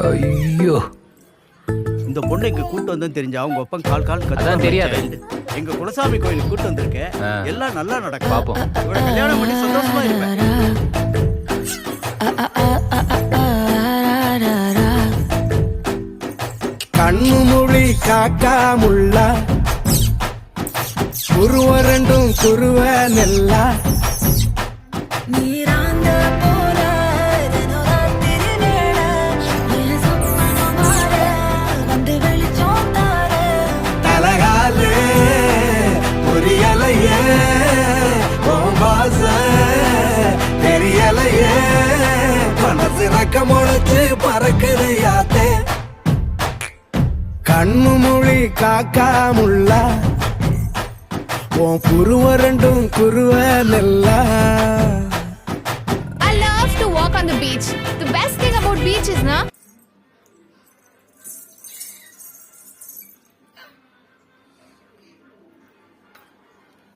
ஐயோ, இந்த பொண்ணு இங்க கூட்டு வந்தேன்னு தெரிஞ்சா அவங்க ஒப்பம் கால் கால் அதான் தெரியாது. எங்க குலசாமி கோயிலுக்கு கூட்டு வந்திருக்கேன். எல்லாம் நல்லா நடக்கும். பாப்போம். இவட கல்யாணம் பண்ணி சந்தோஷமா இருப்பேன். கண்ணு மொழி காக்கா முள்ளா குருவ ரெண்டும் குருவ நெல்லா தலகாலே புரியலையே பாச தெரியலையே மனசு ரக்க முளைச்சு பறக்குது யாத்தே கண்ணு மொழி காக்கா முள்ளா உன் குருவ ரெண்டும் குருவ நெல்லா. I love to walk on the beach. The best thing about beach is, na,